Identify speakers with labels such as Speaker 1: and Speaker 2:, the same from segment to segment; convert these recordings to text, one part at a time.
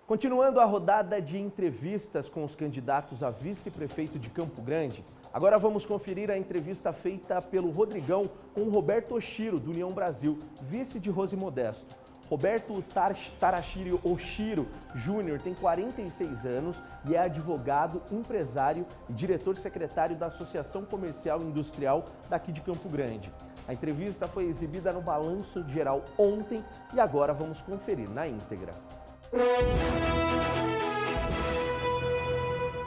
Speaker 1: Continuando a rodada de entrevistas com os candidatos a vice-prefeito de Campo Grande, agora vamos conferir a entrevista feita pelo Rodrigão com o Roberto Oshiro, do União Brasil, vice de Rose Modesto. Roberto Tarashiro Oshiro Júnior tem 46 anos e é advogado, empresário e diretor-secretário da Associação Comercial e Industrial daqui de Campo Grande. A entrevista foi exibida no Balanço Geral ontem e agora vamos conferir na íntegra.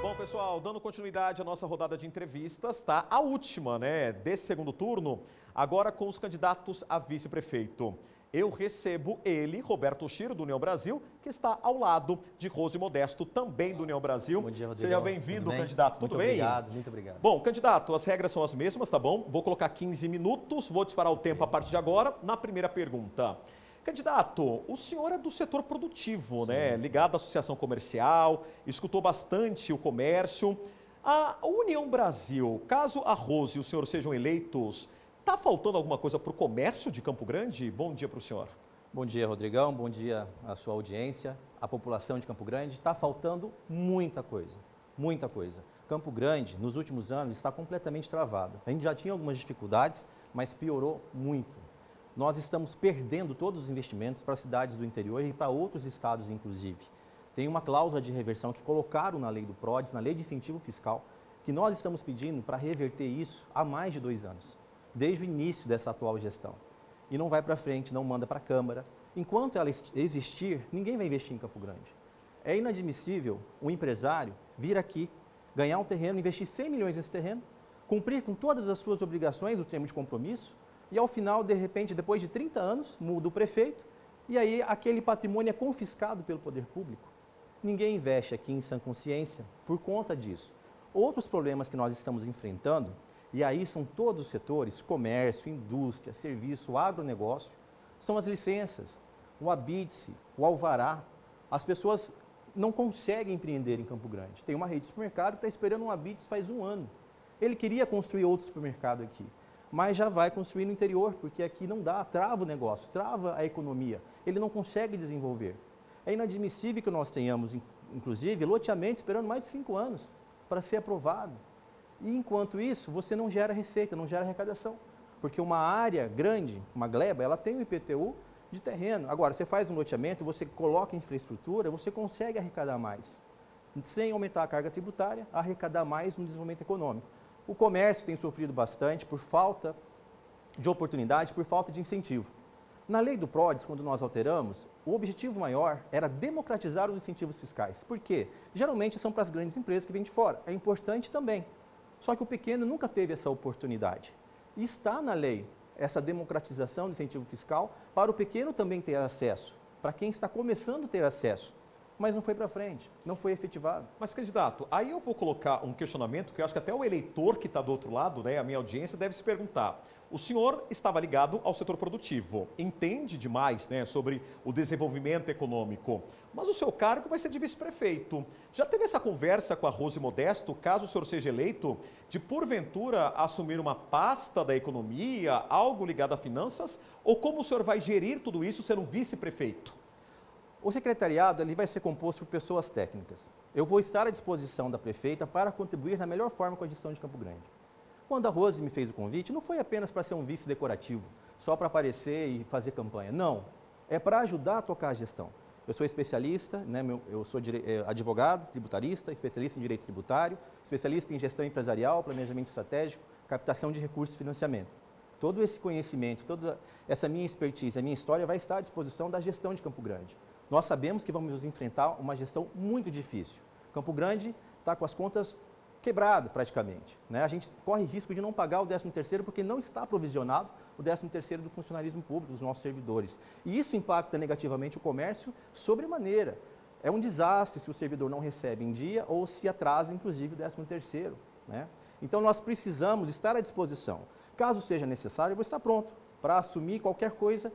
Speaker 2: Bom, pessoal, dando continuidade à nossa rodada de entrevistas, tá? A última, né, desse segundo turno, agora com os candidatos a vice-prefeito. Eu recebo ele, Roberto Oshiro, do União Brasil, que está ao lado de Rose Modesto, também do União Brasil.
Speaker 3: Bom dia, Rodrigo.
Speaker 2: Seja bem-vindo, candidato. Tudo bem?
Speaker 3: Muito obrigado.
Speaker 2: Bom, candidato, as regras são as mesmas, tá bom? Vou colocar 15 minutos, vou disparar o tempo a partir de agora. Na primeira pergunta. Candidato, o senhor é do setor produtivo, né? Ligado à associação comercial, escutou bastante o comércio. A União Brasil, caso a Rose e o senhor sejam eleitos, está faltando alguma coisa para o comércio de Campo Grande? Bom dia para o senhor.
Speaker 3: Bom dia, Rodrigão. Bom dia à sua audiência, à população de Campo Grande. Está faltando muita coisa, muita coisa. Campo Grande, nos últimos anos, está completamente travado. A gente já tinha algumas dificuldades, mas piorou muito. Nós estamos perdendo todos os investimentos para cidades do interior e para outros estados, inclusive. Tem uma cláusula de reversão que colocaram na lei do PRODES, na lei de incentivo fiscal, que nós estamos pedindo para reverter isso há mais de 2 anos, desde o início dessa atual gestão. E não vai para frente, não manda para a Câmara. Enquanto ela existir, ninguém vai investir em Campo Grande. É inadmissível um empresário vir aqui, ganhar um terreno, investir 100 milhões nesse terreno, cumprir com todas as suas obrigações, o termo de compromisso, e ao final, de repente, depois de 30 anos, muda o prefeito, e aí aquele patrimônio é confiscado pelo poder público. Ninguém investe aqui em sã consciência por conta disso. Outros problemas que nós estamos enfrentando, e aí são todos os setores, comércio, indústria, serviço, agronegócio, são as licenças, o habite-se, o alvará. As pessoas não conseguem empreender em Campo Grande. Tem uma rede de supermercado que está esperando um habite faz 1 ano. Ele queria construir outro supermercado aqui, mas já vai construir no interior, porque aqui não dá, trava o negócio, trava a economia, ele não consegue desenvolver. É inadmissível que nós tenhamos, inclusive, loteamento esperando mais de 5 anos para ser aprovado. E enquanto isso, você não gera receita, não gera arrecadação, porque uma área grande, uma gleba, ela tem um IPTU de terreno. Agora, você faz um loteamento, você coloca infraestrutura, você consegue arrecadar mais, sem aumentar a carga tributária, arrecadar mais no desenvolvimento econômico. O comércio tem sofrido bastante por falta de oportunidade, por falta de incentivo. Na lei do PRODES, quando nós alteramos, o objetivo maior era democratizar os incentivos fiscais. Por quê? Geralmente são para as grandes empresas que vêm de fora. É importante também. Só que o pequeno nunca teve essa oportunidade. E está na lei essa democratização do incentivo fiscal para o pequeno também ter acesso, para quem está começando a ter acesso. Mas não foi para frente, não foi efetivado.
Speaker 2: Mas, candidato, aí eu vou colocar um questionamento que eu acho que até o eleitor que está do outro lado, né, a minha audiência, deve se perguntar. O senhor estava ligado ao setor produtivo, entende demais, né, sobre o desenvolvimento econômico, mas o seu cargo vai ser de vice-prefeito. Já teve essa conversa com a Rose Modesto, caso o senhor seja eleito, de porventura assumir uma pasta da economia, algo ligado a finanças, ou como o senhor vai gerir tudo isso sendo vice-prefeito?
Speaker 3: O secretariado ele vai ser composto por pessoas técnicas. Eu vou estar à disposição da prefeita para contribuir da melhor forma com a gestão de Campo Grande. Quando a Rose me fez o convite, não foi apenas para ser um vice decorativo, só para aparecer e fazer campanha. Não, é para ajudar a tocar a gestão. Eu sou especialista, né, eu sou advogado, tributarista, especialista em direito tributário, especialista em gestão empresarial, planejamento estratégico, captação de recursos e financiamento. Todo esse conhecimento, toda essa minha expertise, a minha história vai estar à disposição da gestão de Campo Grande. Nós sabemos que vamos enfrentar uma gestão muito difícil. Campo Grande está com as contas quebradas praticamente, né? A gente corre risco de não pagar o 13º porque não está provisionado o 13º do funcionalismo público, dos nossos servidores. E isso impacta negativamente o comércio sobremaneira. É um desastre se o servidor não recebe em dia ou se atrasa, inclusive, o 13º, né? Então nós precisamos estar à disposição. Caso seja necessário, eu vou estar pronto para assumir qualquer coisa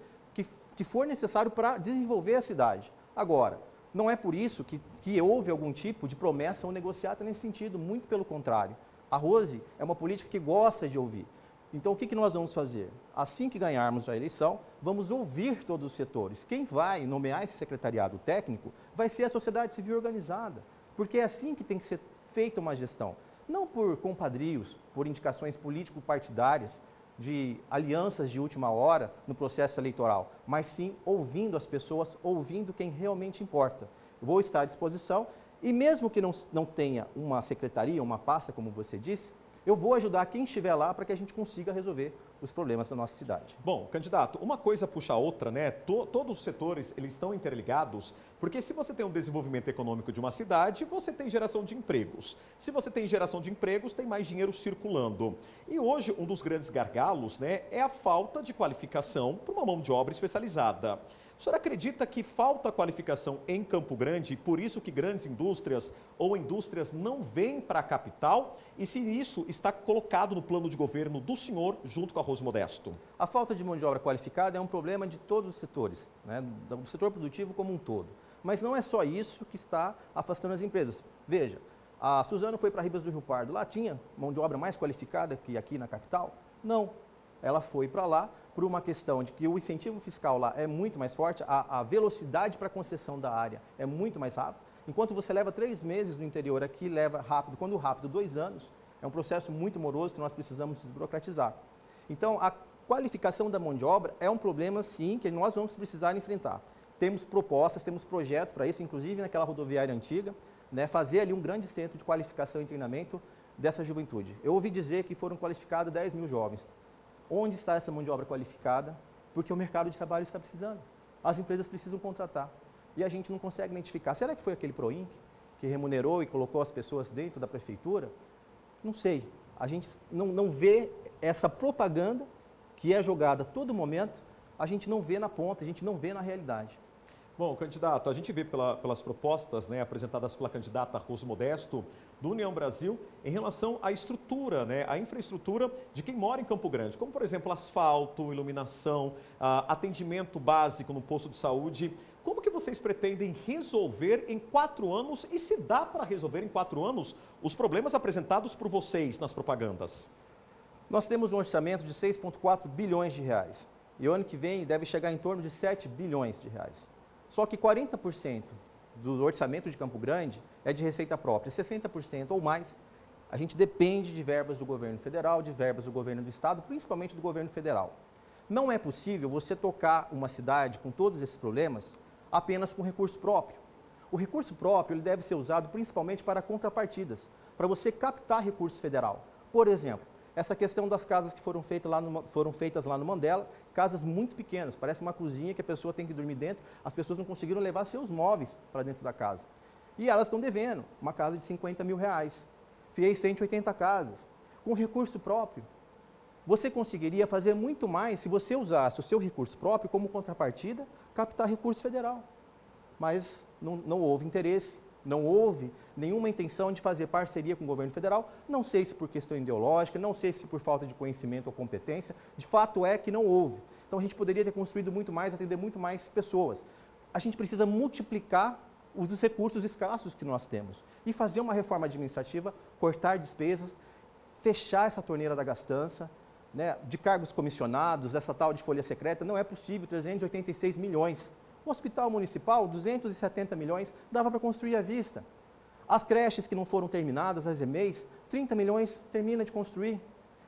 Speaker 3: que for necessário para desenvolver a cidade. Agora, não é por isso que houve algum tipo de promessa ou negociata nesse sentido, muito pelo contrário. A Rose é uma política que gosta de ouvir. Então, o que nós vamos fazer? Assim que ganharmos a eleição, vamos ouvir todos os setores. Quem vai nomear esse secretariado técnico vai ser a sociedade civil organizada, porque é assim que tem que ser feita uma gestão. Não por compadrios, por indicações político-partidárias, de alianças de última hora no processo eleitoral, mas sim ouvindo as pessoas, ouvindo quem realmente importa. Vou estar à disposição e mesmo que não tenha uma secretaria, uma pasta, como você disse, eu vou ajudar quem estiver lá para que a gente consiga resolver os problemas da nossa cidade.
Speaker 2: Bom, candidato, uma coisa puxa a outra, né? Todos os setores, eles estão interligados, porque se você tem um desenvolvimento econômico de uma cidade, você tem geração de empregos. Se você tem geração de empregos, tem mais dinheiro circulando. E hoje, um dos grandes gargalos, né, é a falta de qualificação para uma mão de obra especializada. O senhor acredita que falta qualificação em Campo Grande e por isso que grandes indústrias ou indústrias não vêm para a capital? E se isso está colocado no plano de governo do senhor junto com a Rose Modesto?
Speaker 3: A falta de mão de obra qualificada é um problema de todos os setores, né, do setor produtivo como um todo. Mas não é só isso que está afastando as empresas. Veja, a Suzano foi para Ribas do Rio Pardo. Lá tinha mão de obra mais qualificada que aqui na capital? Não. Ela foi para lá por uma questão de que o incentivo fiscal lá é muito mais forte, a velocidade para a concessão da área é muito mais rápida. Enquanto você leva 3 meses no interior, aqui leva rápido, quando rápido, 2 anos. É um processo muito moroso que nós precisamos desburocratizar. Então, a qualificação da mão de obra é um problema, sim, que nós vamos precisar enfrentar. Temos propostas, temos projetos para isso, inclusive naquela rodoviária antiga, né, fazer ali um grande centro de qualificação e treinamento dessa juventude. Eu ouvi dizer que foram qualificados 10 mil jovens. Onde está essa mão de obra qualificada? Porque o mercado de trabalho está precisando. As empresas precisam contratar. E a gente não consegue identificar. Será que foi aquele Proinc que remunerou e colocou as pessoas dentro da prefeitura? Não sei. A gente não vê essa propaganda que é jogada a todo momento, a gente não vê na ponta, a gente não vê na realidade.
Speaker 2: Bom, candidato, a gente vê pelas propostas, né, apresentadas pela candidata Rose Modesto do União Brasil em relação à estrutura, né, à infraestrutura de quem mora em Campo Grande, como por exemplo asfalto, iluminação, atendimento básico no posto de saúde. Como que vocês pretendem resolver em 4 anos e se dá para resolver em 4 anos os problemas apresentados por vocês nas propagandas?
Speaker 3: Nós temos um orçamento de 6,4 bilhões de reais e o ano que vem deve chegar em torno de 7 bilhões de reais. Só que 40% do orçamento de Campo Grande é de receita própria, 60% ou mais, a gente depende de verbas do governo federal, de verbas do governo do estado, principalmente do governo federal. Não é possível você tocar uma cidade com todos esses problemas apenas com recurso próprio. O recurso próprio ele deve ser usado principalmente para contrapartidas, para você captar recurso federal. Por exemplo, essa questão das casas que foram feitas lá no Mandela, casas muito pequenas, parece uma cozinha que a pessoa tem que dormir dentro, as pessoas não conseguiram levar seus móveis para dentro da casa. E elas estão devendo uma casa de 50 mil reais. Fiz 180 casas. Com recurso próprio, você conseguiria fazer muito mais se você usasse o seu recurso próprio como contrapartida, captar recurso federal. Mas não houve interesse. Não houve nenhuma intenção de fazer parceria com o governo federal, não sei se por questão ideológica, não sei se por falta de conhecimento ou competência, de fato é que não houve. Então a gente poderia ter construído muito mais, atender muito mais pessoas. A gente precisa multiplicar os recursos escassos que nós temos e fazer uma reforma administrativa, cortar despesas, fechar essa torneira da gastança, né, de cargos comissionados, essa tal de folha secreta, não é possível, 386 milhões. O hospital municipal, 270 milhões, dava para construir à vista. As creches que não foram terminadas, as EMEIs, 30 milhões termina de construir.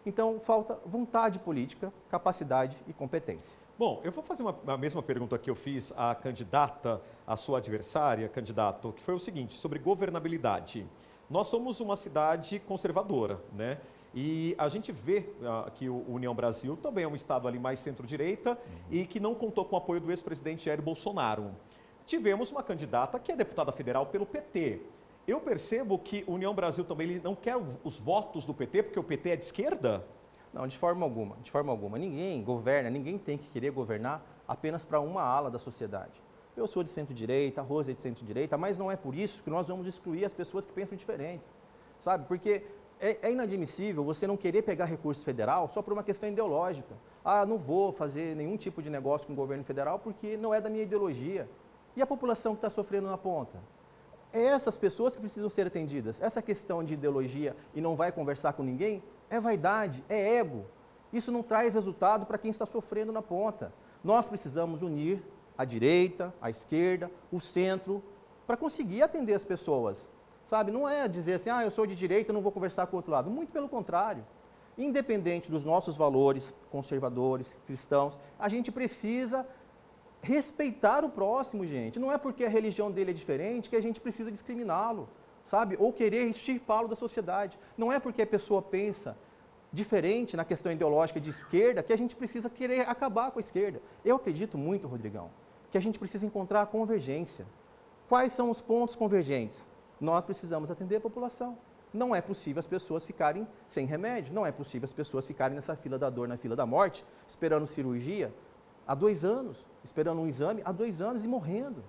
Speaker 3: Então, falta vontade política, capacidade e competência.
Speaker 2: Bom, eu vou fazer a mesma pergunta que eu fiz à candidata, à sua adversária, candidato, que foi o seguinte, sobre governabilidade. Nós somos uma cidade conservadora, né? E a gente vê que o União Brasil também é um estado ali mais centro-direita e que não contou com o apoio do ex-presidente Jair Bolsonaro. Tivemos uma candidata que é deputada federal pelo PT. Eu percebo que o União Brasil também ele não quer os votos do PT, porque o PT é de esquerda?
Speaker 3: Não, de forma alguma, de forma alguma. Ninguém governa, ninguém tem que querer governar apenas para uma ala da sociedade. Eu sou de centro-direita, a Rose é de centro-direita, mas não é por isso que nós vamos excluir as pessoas que pensam diferentes, sabe? Porque é inadmissível você não querer pegar recurso federal só por uma questão ideológica. Ah, não vou fazer nenhum tipo de negócio com o governo federal porque não é da minha ideologia. E a população que está sofrendo na ponta? É essas pessoas que precisam ser atendidas. Essa questão de ideologia e não vai conversar com ninguém é vaidade, é ego. Isso não traz resultado para quem está sofrendo na ponta. Nós precisamos unir a direita, a esquerda, o centro, para conseguir atender as pessoas. Sabe, não é dizer assim, eu sou de direita, não vou conversar com o outro lado. Muito pelo contrário. Independente dos nossos valores conservadores, cristãos, a gente precisa respeitar o próximo, gente. Não é porque a religião dele é diferente que a gente precisa discriminá-lo, sabe? Ou querer extirpá-lo da sociedade. Não é porque a pessoa pensa diferente na questão ideológica de esquerda que a gente precisa querer acabar com a esquerda. Eu acredito muito, Rodrigão, que a gente precisa encontrar a convergência. Quais são os pontos convergentes? Nós precisamos atender a população. Não é possível as pessoas ficarem sem remédio, não é possível as pessoas ficarem nessa fila da dor, na fila da morte, esperando cirurgia há 2 anos, esperando um exame há 2 anos e morrendo.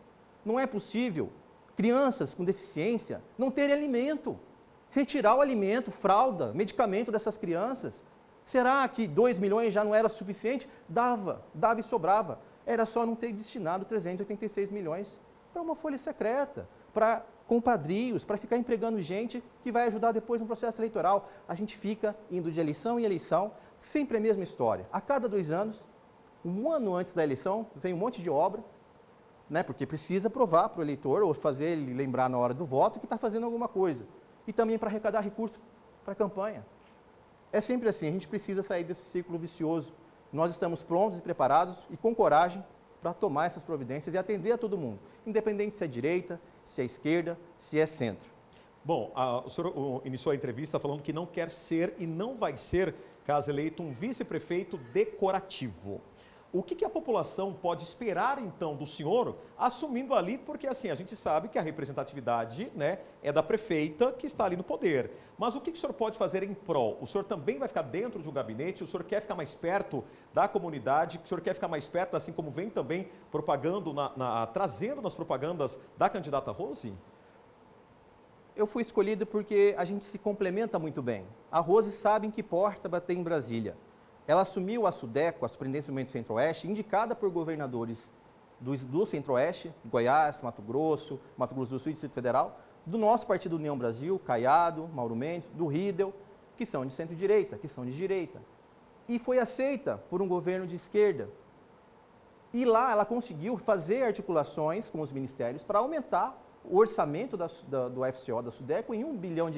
Speaker 3: Não é possível crianças com deficiência não terem alimento, retirar o alimento, fralda, medicamento dessas crianças. Será que 2 milhões já não era suficiente? Dava e sobrava. Era só não ter destinado 386 milhões para uma folha secreta, para compadrios, para ficar empregando gente que vai ajudar depois no processo eleitoral. A gente fica indo de eleição em eleição, sempre a mesma história. A cada 2 anos, um ano antes da eleição, vem um monte de obra, né, porque precisa provar para o eleitor ou fazer ele lembrar na hora do voto que está fazendo alguma coisa. E também para arrecadar recursos para a campanha. É sempre assim, a gente precisa sair desse ciclo vicioso. Nós estamos prontos e preparados e com coragem para tomar essas providências e atender a todo mundo, independente se é direita, se é esquerda, se é centro.
Speaker 2: Bom, o senhor iniciou a entrevista falando que não quer ser e não vai ser, caso eleito, um vice-prefeito decorativo. O que a população pode esperar, então, do senhor, assumindo ali, porque assim, a gente sabe que a representatividade, né, é da prefeita que está ali no poder. Mas o que o senhor pode fazer em prol? O senhor também vai ficar dentro de um gabinete? O senhor quer ficar mais perto da comunidade? O senhor quer ficar mais perto, assim como vem também propagando, trazendo nas propagandas da candidata Rose?
Speaker 3: Eu fui escolhido porque a gente se complementa muito bem. A Rose sabe em que porta bater em Brasília. Ela assumiu a SUDECO, a Superintendência do Movimento Centro-Oeste, indicada por governadores do Centro-Oeste, Goiás, Mato Grosso do Sul e Distrito Federal, do nosso partido União Brasil, Caiado, Mauro Mendes, do Riedel, que são de centro-direita, que são de direita. E foi aceita por um governo de esquerda. E lá ela conseguiu fazer articulações com os ministérios para aumentar o orçamento do FCO, da SUDECO, em R$1 bilhão,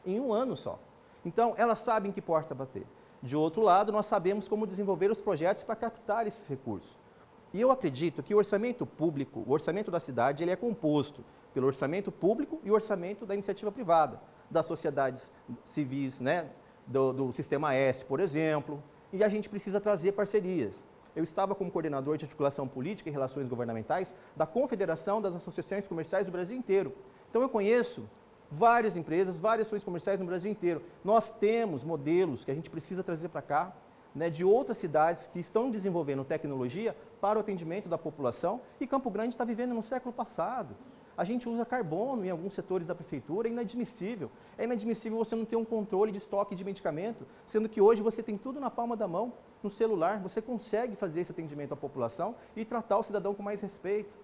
Speaker 3: em um ano só. Então, ela sabe em que porta bater. De outro lado, nós sabemos como desenvolver os projetos para captar esses recursos. E eu acredito que o orçamento público, o orçamento da cidade, ele é composto pelo orçamento público e o orçamento da iniciativa privada, das sociedades civis, né, do Sistema S, por exemplo, e a gente precisa trazer parcerias. Eu estava como coordenador de articulação política e relações governamentais da Confederação das Associações Comerciais do Brasil inteiro. Então eu conheço várias empresas, várias ações comerciais no Brasil inteiro. Nós temos modelos que a gente precisa trazer para cá, né, de outras cidades que estão desenvolvendo tecnologia para o atendimento da população, e Campo Grande está vivendo no século passado. A gente usa carbono em alguns setores da prefeitura, é inadmissível. É inadmissível você não ter um controle de estoque de medicamento, sendo que hoje você tem tudo na palma da mão, no celular, você consegue fazer esse atendimento à população e tratar o cidadão com mais respeito.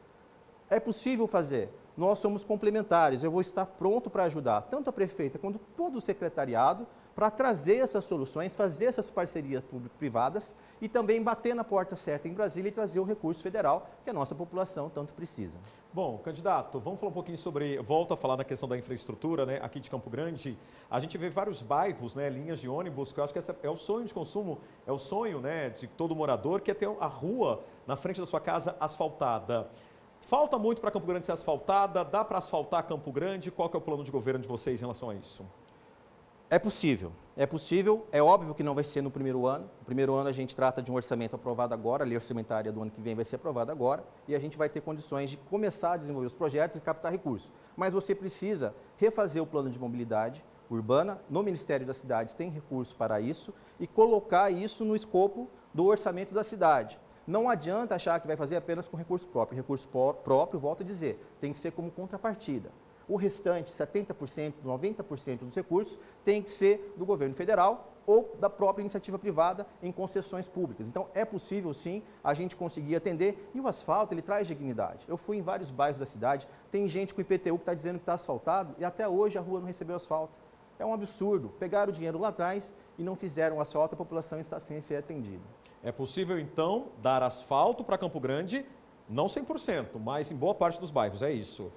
Speaker 3: É possível fazer. Nós somos complementares, eu vou estar pronto para ajudar tanto a prefeita quanto todo o secretariado para trazer essas soluções, fazer essas parcerias público-privadas e também bater na porta certa em Brasília e trazer o recurso federal que a nossa população tanto precisa.
Speaker 2: Bom, candidato, vamos falar um pouquinho sobre, volto a falar na questão da infraestrutura, né, aqui de Campo Grande. A gente vê vários bairros, né, linhas de ônibus, que eu acho que esse é o sonho de consumo, é o sonho, né, de todo morador, que é ter a rua na frente da sua casa asfaltada. Falta muito para Campo Grande ser asfaltada? Dá para asfaltar Campo Grande? Qual que é o plano de governo de vocês em relação a isso?
Speaker 3: É possível, é óbvio que não vai ser no primeiro ano. No primeiro ano a gente trata de um orçamento aprovado agora, a lei orçamentária do ano que vem vai ser aprovada agora, e a gente vai ter condições de começar a desenvolver os projetos e captar recursos. Mas você precisa refazer o plano de mobilidade urbana, no Ministério das Cidades tem recursos para isso, e colocar isso no escopo do orçamento da cidade. Não adianta achar que vai fazer apenas com recurso próprio. Recurso próprio, volto a dizer, tem que ser como contrapartida. O restante, 70%, 90% dos recursos, tem que ser do governo federal ou da própria iniciativa privada em concessões públicas. Então, é possível, sim, a gente conseguir atender. E o asfalto, ele traz dignidade. Eu fui em vários bairros da cidade, tem gente com IPTU que está dizendo que está asfaltado e até hoje a rua não recebeu asfalto. É um absurdo. Pegaram o dinheiro lá atrás e não fizeram asfalto, a população está sem ser atendida.
Speaker 2: É possível, então, dar asfalto para Campo Grande, não 100%, mas em boa parte dos bairros, é isso?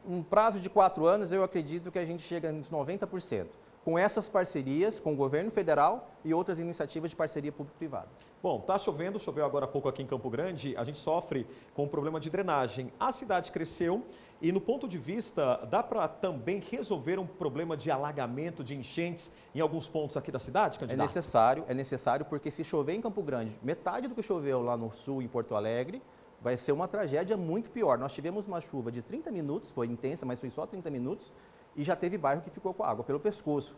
Speaker 3: Um prazo de 4 anos, eu acredito que a gente chega nos 90%. Com essas parcerias com o governo federal e outras iniciativas de parceria público-privada.
Speaker 2: Bom, tá chovendo, choveu agora há pouco aqui em Campo Grande, a gente sofre com um problema de drenagem. A cidade cresceu e, no ponto de vista, dá para também resolver um problema de alagamento, de enchentes em alguns pontos aqui da cidade, candidato?
Speaker 3: É necessário porque se chover em Campo Grande, metade do que choveu lá no sul, em Porto Alegre, vai ser uma tragédia muito pior. Nós tivemos uma chuva de 30 minutos, foi intensa, mas foi só 30 minutos, e já teve bairro que ficou com água pelo pescoço.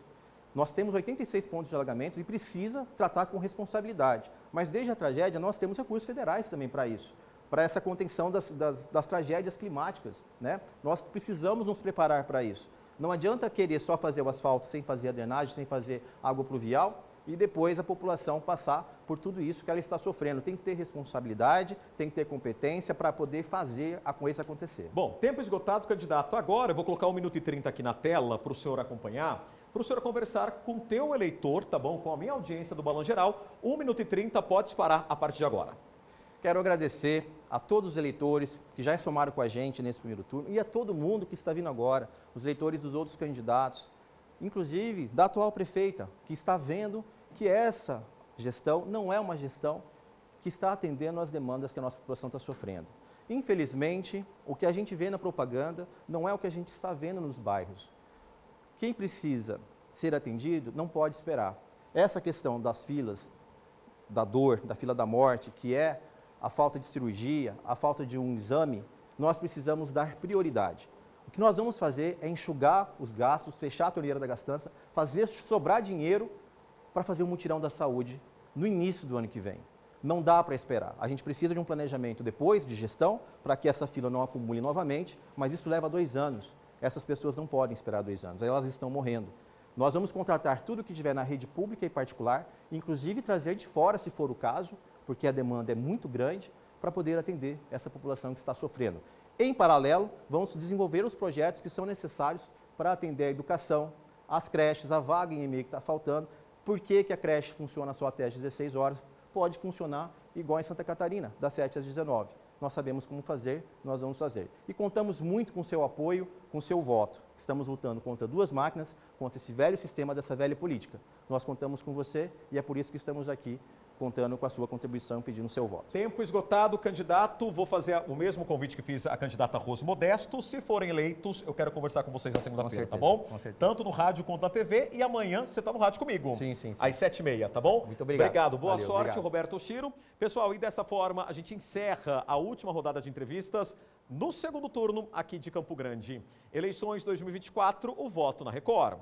Speaker 3: Nós temos 86 pontos de alagamentos e precisa tratar com responsabilidade. Mas desde a tragédia, nós temos recursos federais também para isso, para essa contenção das tragédias climáticas, né? Nós precisamos nos preparar para isso. Não adianta querer só fazer o asfalto sem fazer a drenagem, sem fazer água pluvial, e depois a população passar por tudo isso que ela está sofrendo. Tem que ter responsabilidade, tem que ter competência para poder fazer a coisa acontecer.
Speaker 2: Bom, tempo esgotado, candidato. Agora eu vou colocar 1 minuto e 30 aqui na tela para o senhor acompanhar, para o senhor conversar com o teu eleitor, tá bom? Com a minha audiência do Balanço Geral. 1 minuto e 30, pode disparar a partir de agora.
Speaker 3: Quero agradecer a todos os eleitores que já somaram com a gente nesse primeiro turno e a todo mundo que está vindo agora, os eleitores dos outros candidatos, inclusive da atual prefeita, que está vendo que essa gestão não é uma gestão que está atendendo às demandas que a nossa população está sofrendo. Infelizmente, o que a gente vê na propaganda não é o que a gente está vendo nos bairros. Quem precisa ser atendido não pode esperar. Essa questão das filas, da dor, da fila da morte, que é a falta de cirurgia, a falta de um exame, nós precisamos dar prioridade. O que nós vamos fazer é enxugar os gastos, fechar a torneira da gastança, fazer sobrar dinheiro para fazer o mutirão da saúde no início do ano que vem. Não dá para esperar. A gente precisa de um planejamento depois de gestão para que essa fila não acumule novamente, mas isso leva 2 anos. Essas pessoas não podem esperar 2 anos, elas estão morrendo. Nós vamos contratar tudo que tiver na rede pública e particular, inclusive trazer de fora, se for o caso, porque a demanda é muito grande, para poder atender essa população que está sofrendo. Em paralelo, vamos desenvolver os projetos que são necessários para atender a educação, as creches, a vaga em EMEI que está faltando. Por que a creche funciona só até às 16 horas? Pode funcionar igual em Santa Catarina, das 7 às 19. Nós sabemos como fazer, nós vamos fazer. E contamos muito com o seu apoio, com o seu voto. Estamos lutando contra 2 máquinas, contra esse velho sistema dessa velha política. Nós contamos com você e é por isso que estamos aqui contando com a sua contribuição, pedindo o seu voto.
Speaker 2: Tempo esgotado, candidato. Vou fazer o mesmo convite que fiz à candidata Rose Modesto. Se forem eleitos, eu quero conversar com vocês na segunda-feira, tá bom?
Speaker 3: Com certeza.
Speaker 2: Tanto no rádio quanto na TV. E amanhã você está no rádio comigo.
Speaker 3: Sim.
Speaker 2: Às 7h30, tá bom?
Speaker 3: Muito obrigado.
Speaker 2: Obrigado. Boa
Speaker 3: Valeu,
Speaker 2: sorte,
Speaker 3: obrigado.
Speaker 2: Roberto Oshiro. Pessoal, e dessa forma a gente encerra a última rodada de entrevistas no segundo turno aqui de Campo Grande. Eleições 2024, o voto na Record.